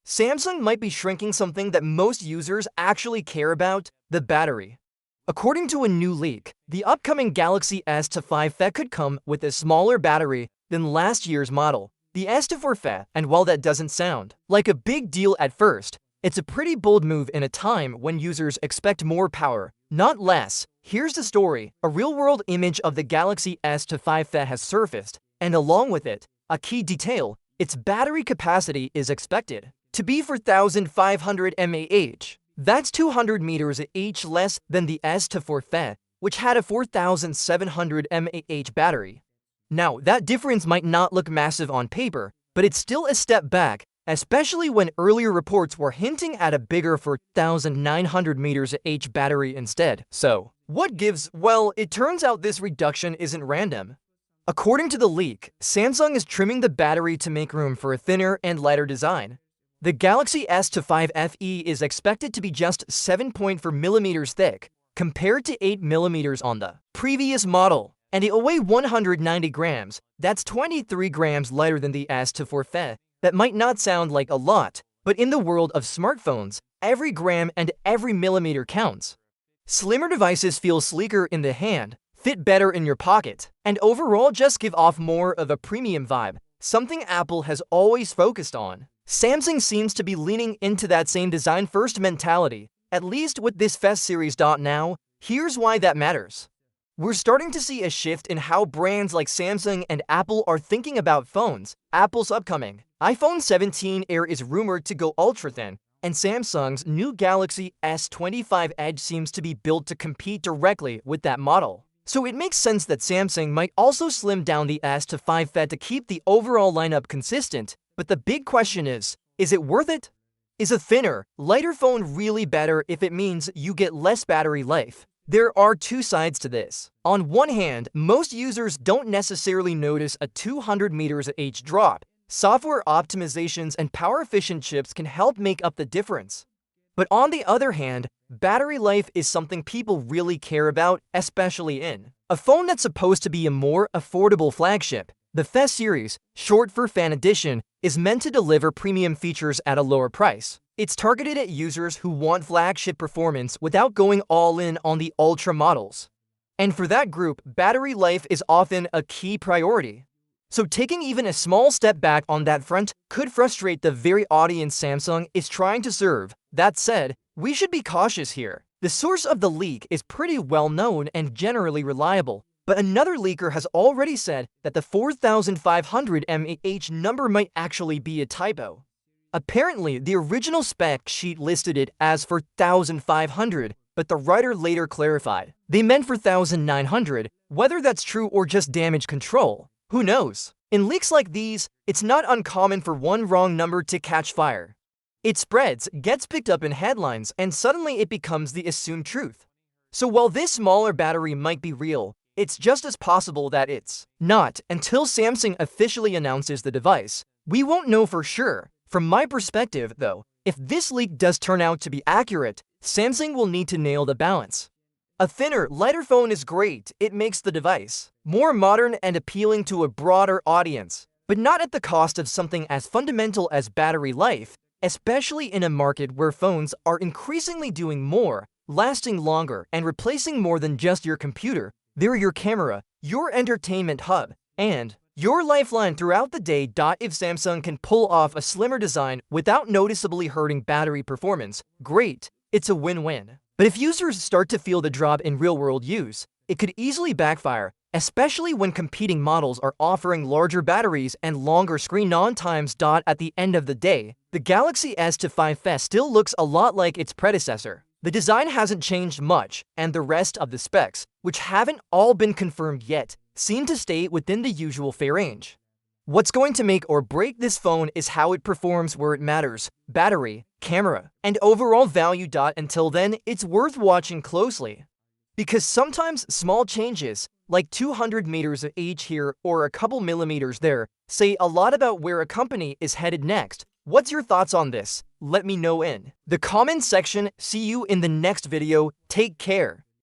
Samsung might be shrinking something that most users actually care about: the battery. According to a new leak, the upcoming Galaxy S25 FE could come with a smaller battery than last year's model, the S24 FE, and while that doesn't sound like a big deal at first, it's a pretty bold move in a time when users expect more power, not less. Here's the story. A real-world image of the Galaxy S25 FE has surfaced, and along with it, a key detail: its battery capacity is expected to be 4,500 mAh. That's 200 mAh less than the S24 FE, which had a 4,700 mAh battery. Now, that difference might not look massive on paper, but it's still a step back, especially when earlier reports were hinting at a bigger 4,900 mAh battery instead. So, what gives? Well, it turns out this reduction isn't random. According to the leak, Samsung is trimming the battery to make room for a thinner and lighter design. The Galaxy S25 FE is expected to be just 7.4mm thick, compared to 8mm on the previous model, and it will weigh 190 grams. That's 23 grams lighter than the S24 FE. That might not sound like a lot, but in the world of smartphones, every gram and every millimeter counts. Slimmer devices feel sleeker in the hand, fit better in your pocket, and overall just give off more of a premium vibe, something Apple has always focused on. Samsung seems to be leaning into that same design-first mentality, at least with this FE series. Now, here's why that matters. We're starting to see a shift in how brands like Samsung and Apple are thinking about phones. Apple's upcoming iPhone 17 Air is rumored to go ultra-thin, and Samsung's new Galaxy S25 Edge seems to be built to compete directly with that model. So it makes sense that Samsung might also slim down the S25 FE to keep the overall lineup consistent. But the big question is it worth it? Is a thinner, lighter phone really better if it means you get less battery life? There are two sides to this. On one hand, most users don't necessarily notice a 200 mAh drop. Software optimizations and power-efficient chips can help make up the difference. But on the other hand, battery life is something people really care about, especially in a phone that's supposed to be a more affordable flagship. The FE series, short for Fan Edition, is meant to deliver premium features at a lower price. It's targeted at users who want flagship performance without going all in on the Ultra models. And for that group, battery life is often a key priority. So taking even a small step back on that front could frustrate the very audience Samsung is trying to serve. That said, we should be cautious here. The source of the leak is pretty well known and generally reliable. But another leaker has already said that the 4,500 mAh number might actually be a typo. Apparently, the original spec sheet listed it as 4,500, but the writer later clarified they meant 4,900. Whether that's true or just damage control, who knows? In leaks like these, it's not uncommon for one wrong number to catch fire. It spreads, gets picked up in headlines, and suddenly it becomes the assumed truth. So while this smaller battery might be real, it's just as possible that it's not. Until Samsung officially announces the device, we won't know for sure. From my perspective, though, if this leak does turn out to be accurate, Samsung will need to nail the balance. A thinner, lighter phone is great. It makes the device more modern and appealing to a broader audience, but not at the cost of something as fundamental as battery life, especially in a market where phones are increasingly doing more, lasting longer, and replacing more than just your computer. They're your camera, your entertainment hub, and your lifeline throughout the day. If Samsung can pull off a slimmer design without noticeably hurting battery performance, great, it's a win-win. But if users start to feel the drop in real-world use, it could easily backfire, especially when competing models are offering larger batteries and longer screen-on times. At the end of the day, the Galaxy S25 FE still looks a lot like its predecessor. The design hasn't changed much, and the rest of the specs, which haven't all been confirmed yet, seem to stay within the usual fare range. What's going to make or break this phone is how it performs where it matters: battery, camera, and overall value. Until then, it's worth watching closely. Because sometimes small changes, like 200 mAh here or a couple millimeters there, say a lot about where a company is headed next. What's your thoughts on this? Let me know in the comments section. See you in the next video. Take care.